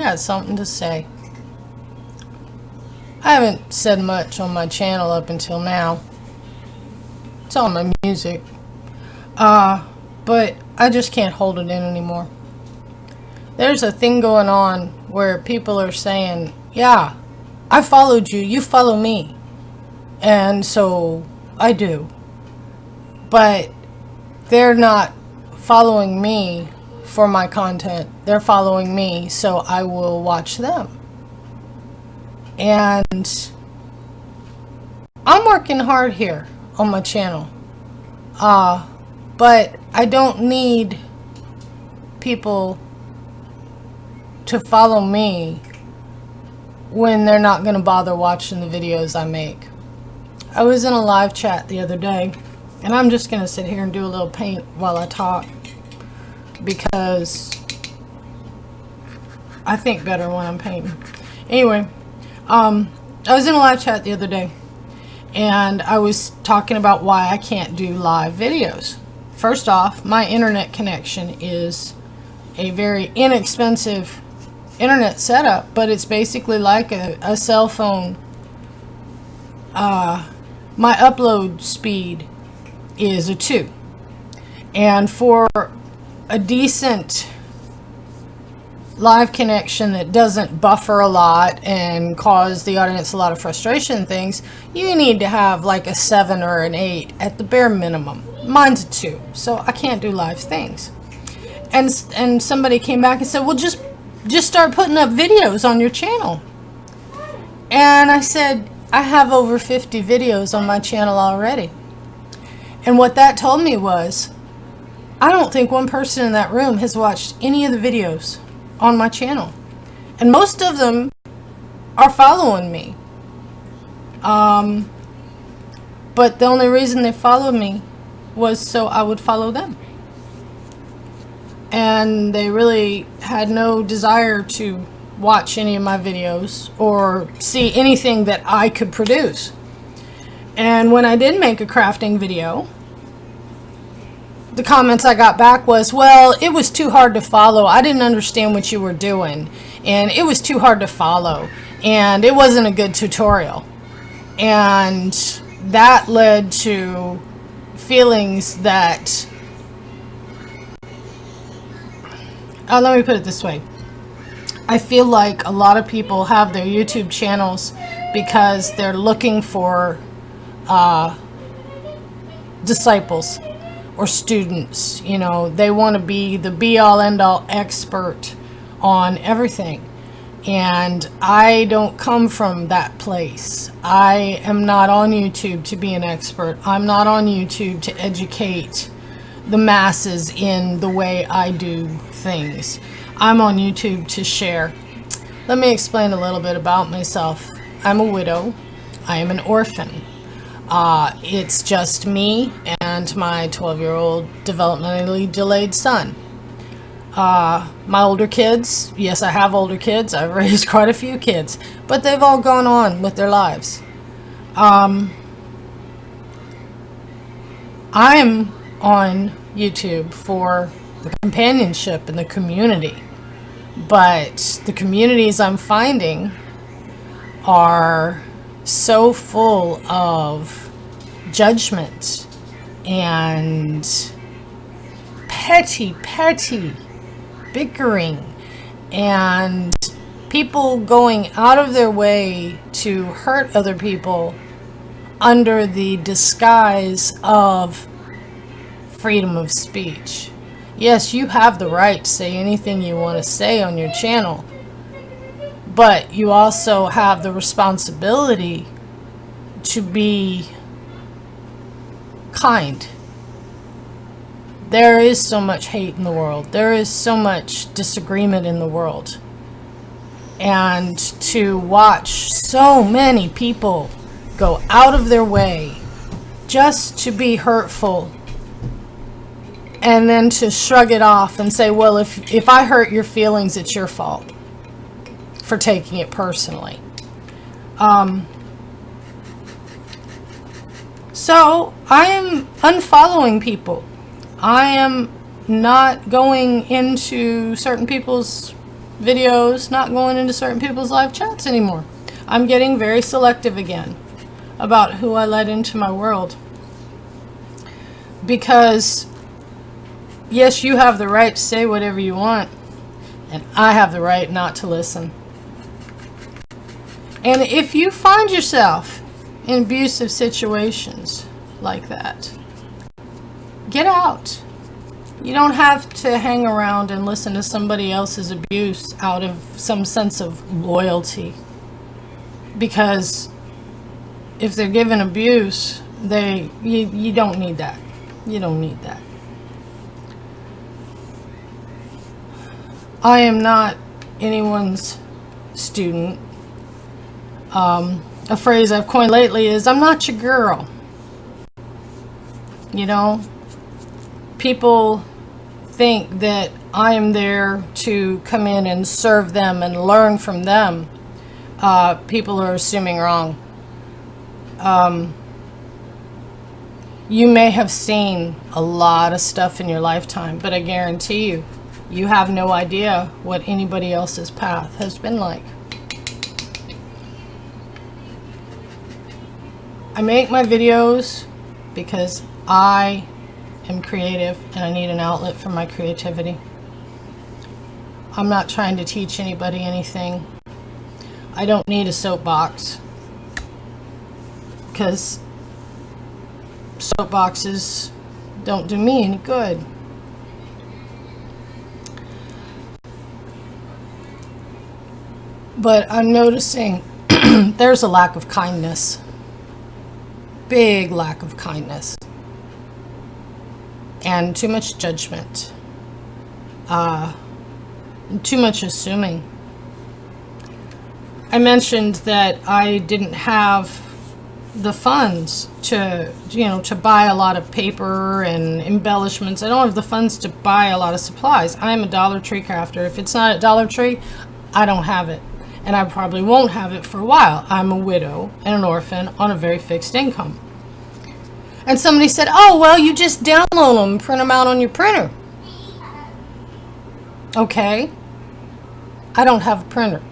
got something to say. I haven't said much on my channel up until now. It's all my music. But I just can't hold it in anymore. There's a thing going on where people are saying, yeah, I followed you, you follow me. And so I do. But they're not following me for my content. They're following me so I will watch them. And I'm working hard here on my channel. But I don't need people to follow me when they're not going to bother watching the videos I make. I was in a live chat the other day, and I'm just going to sit here and do a little paint while I talk, because I think better when I'm painting. Anyway, I was in a live chat the other day, and I was talking about why I can't do live videos. First off, my internet connection is a very inexpensive internet setup, but it's basically like a cell phone. My upload speed is a 2. And for a decent live connection that doesn't buffer a lot and cause the audience a lot of frustration and things, you need to have like a 7 or an 8 at the bare minimum. Mine's a 2, so I can't do live things. And somebody came back and said, well, just start putting up videos on your channel. And I said, I have over 50 videos on my channel already. And what that told me was, I don't think one person in that room has watched any of the videos on my channel. And most of them are following me. But the only reason they followed me was so I would follow them. And they really had no desire to watch any of my videos or see anything that I could produce. And when I did make a crafting video, the comments I got back was, well, it was too hard to follow. I didn't understand what you were doing, and it was too hard to follow, and it wasn't a good tutorial. And that led to feelings that, let me put it this way. I feel like a lot of people have their YouTube channels because they're looking for disciples or students. You know, they want to be the be-all end-all expert on everything. And I don't come from that place. I am not on YouTube to be an expert. I'm not on YouTube to educate the masses in the way I do things. I'm on YouTube to share. Let me explain a little bit about myself. I'm a widow. I am an orphan. It's just me and my 12-year-old developmentally delayed son. My older kids, yes, I have older kids. I've raised quite a few kids, but they've all gone on with their lives. I'm on YouTube for the companionship and the community, but the communities I'm finding are so full of judgment and petty bickering and people going out of their way to hurt other people under the disguise of freedom of speech. Yes, you have the right to say anything you want to say on your channel, but you also have the responsibility to be kind. There is so much hate in the world. There is so much disagreement in the world. And to watch so many people go out of their way just to be hurtful, and then to shrug it off and say, well, if I hurt your feelings, it's your fault for taking it personally. So I am unfollowing people. I am not going into certain people's videos, not going into certain people's live chats anymore. I'm getting very selective again about who I let into my world. Because, yes, you have the right to say whatever you want, and I have the right not to listen. And if you find yourself in abusive situations like that, get out. You don't have to hang around and listen to somebody else's abuse out of some sense of loyalty. Because if they're given abuse, you don't need that. You don't need that. I am not anyone's student. A phrase I've coined lately is, I'm not your girl. You know, people think that I am there to come in and serve them and learn from them. People are assuming wrong. You may have seen a lot of stuff in your lifetime, but I guarantee you, you have no idea what anybody else's path has been like. I make my videos because I am creative and I need an outlet for my creativity. I'm not trying to teach anybody anything. I don't need a soapbox, because soapboxes don't do me any good. But I'm noticing there's a lack of kindness. Big lack of kindness. And too much judgment. And too much assuming. I mentioned that I didn't have the funds to buy a lot of paper and embellishments. I don't have the funds to buy a lot of supplies. I'm a Dollar Tree crafter. If it's not at Dollar Tree, I don't have it. And I probably won't have it for a while. I'm a widow and an orphan on a very fixed income. And somebody said, oh, well, you just download them and print them out on your printer. Okay. I don't have a printer.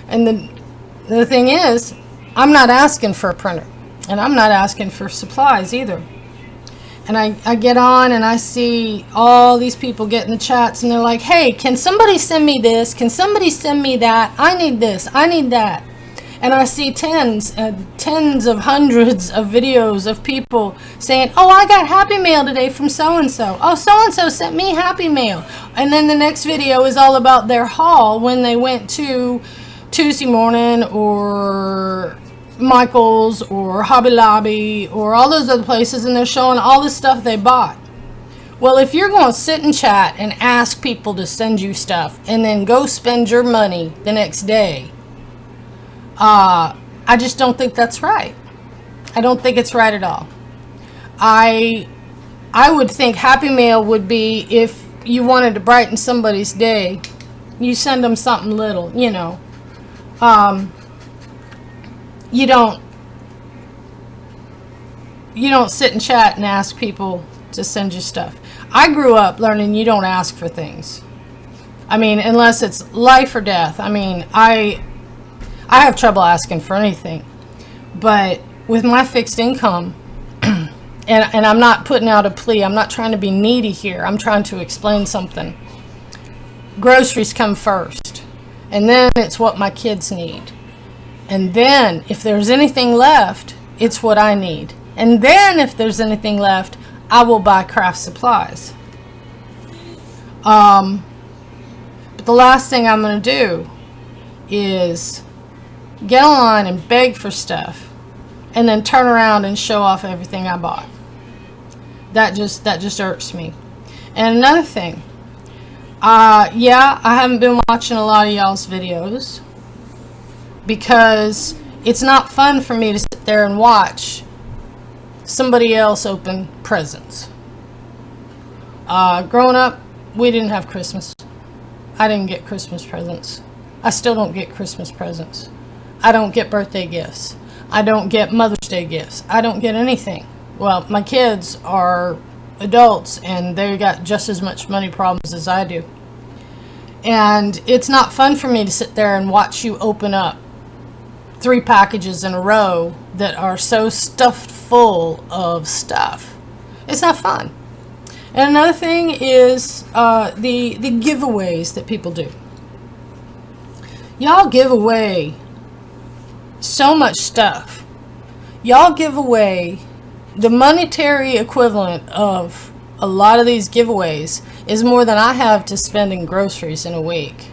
And the thing is, I'm not asking for a printer. And I'm not asking for supplies either. And I get on and I see all these people get in the chats and they're like, hey, can somebody send me this? Can somebody send me that? I need this. I need that. And I see tens of hundreds of videos of people saying, oh, I got Happy Mail today from so-and-so. Oh, so-and-so sent me Happy Mail. And then the next video is all about their haul when they went to Tuesday Morning or Michael's or Hobby Lobby or all those other places, and they're showing all the stuff they bought. Well, if you're going to sit and chat and ask people to send you stuff and then go spend your money the next day, I just don't think that's right. I don't think it's right at all. I would think Happy Mail would be if you wanted to brighten somebody's day, you send them something little, you know. You don't sit and chat and ask people to send you stuff. I grew up learning you don't ask for things. I mean, unless it's life or death. I mean, I have trouble asking for anything. But with my fixed income, and I'm not putting out a plea. I'm not trying to be needy here. I'm trying to explain something. Groceries come first. And then it's what my kids need. And then if there's anything left, it's what I need. And then if there's anything left, I will buy craft supplies. But the last thing I'm going to do is get online and beg for stuff and then turn around and show off everything I bought. That just irks me. And another thing, yeah, I haven't been watching a lot of y'all's videos because it's not fun for me to sit there and watch somebody else open presents. Growing up, we didn't have Christmas. I didn't get Christmas presents. I still don't get Christmas presents. I don't get birthday gifts. I don't get Mother's Day gifts. I don't get anything. Well, my kids are adults, and they got just as much money problems as I do. And it's not fun for me to sit there and watch you open up 3 packages in a row that are so stuffed full of stuff. It's not fun. And another thing is the giveaways that people do. Y'all give away so much stuff. Y'all give away the monetary equivalent of a lot of these giveaways is more than I have to spend in groceries in a week.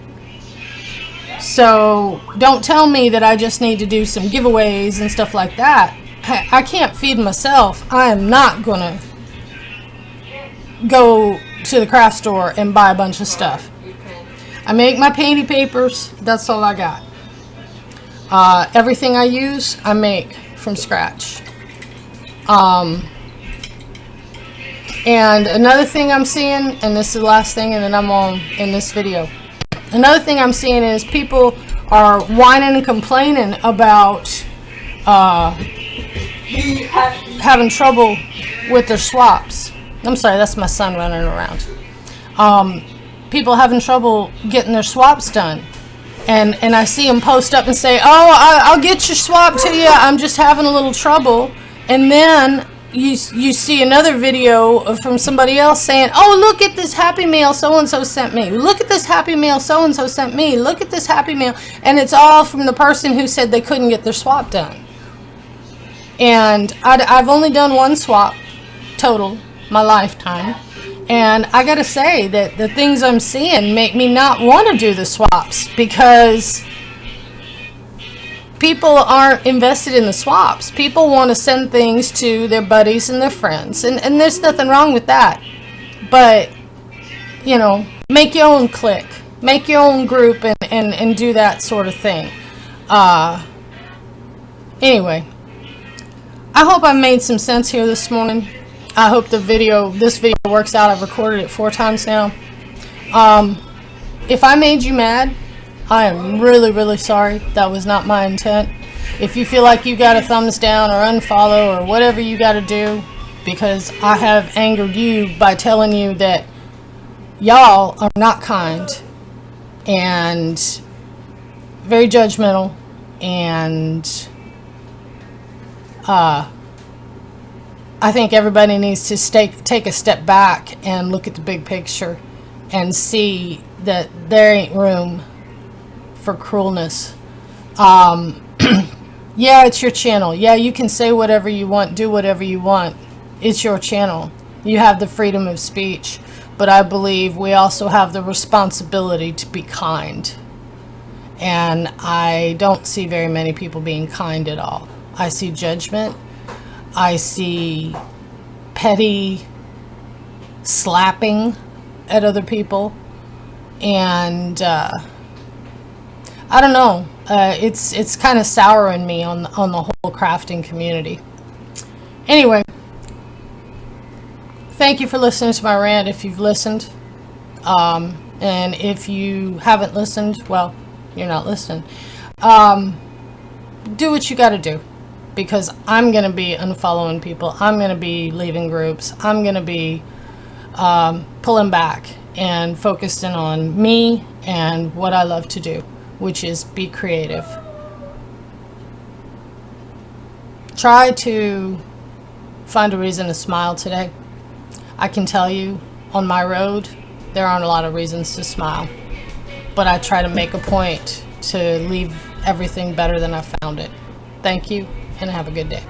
So don't tell me that I just need to do some giveaways and stuff like that. I can't feed myself. I am not gonna go to the craft store and buy a bunch of stuff. I make my painty papers. That's all I got. Everything I use, I make from scratch. And another thing I'm seeing, and this is the last thing, and then I'm on in this video. Another thing I'm seeing is people are whining and complaining about having trouble with their swaps. I'm sorry, that's my son running around. People having trouble getting their swaps done. And I see them post up and say, oh, I'll get your swap to you. I'm just having a little trouble. And then you see another video from somebody else saying, oh, look at this Happy Mail so-and-so sent me. Look at this Happy Mail so-and-so sent me. Look at this Happy Mail. And it's all from the person who said they couldn't get their swap done. And I've only done 1 swap total my lifetime. And I gotta say that the things I'm seeing make me not want to do the swaps, because people aren't invested in the swaps. People want to send things to their buddies and their friends. And there's nothing wrong with that. But, you know, make your own clique. Make your own group and do that sort of thing. Anyway, I hope I made some sense here this morning. I hope this video works out. I've recorded it 4 times now. If I made you mad, I am really, really sorry. That was not my intent. If you feel like you got a thumbs down or unfollow or whatever you got to do, because I have angered you by telling you that y'all are not kind and very judgmental, and I think everybody needs to take a step back and look at the big picture and see that there ain't room for cruelness. Yeah, it's your channel. Yeah, you can say whatever you want, do whatever you want. It's your channel. You have the freedom of speech. But I believe we also have the responsibility to be kind. And I don't see very many people being kind at all. I see judgment. I see petty slapping at other people. And I don't know. It's kind of souring me on the whole crafting community. Anyway, thank you for listening to my rant if you've listened. And if you haven't listened, well, you're not listening. Do what you got to do. Because I'm going to be unfollowing people. I'm going to be leaving groups. I'm going to be pulling back and focusing on me and what I love to do, which is be creative. Try to find a reason to smile today. I can tell you, on my road, there aren't a lot of reasons to smile. But I try to make a point to leave everything better than I found it. Thank you, and have a good day.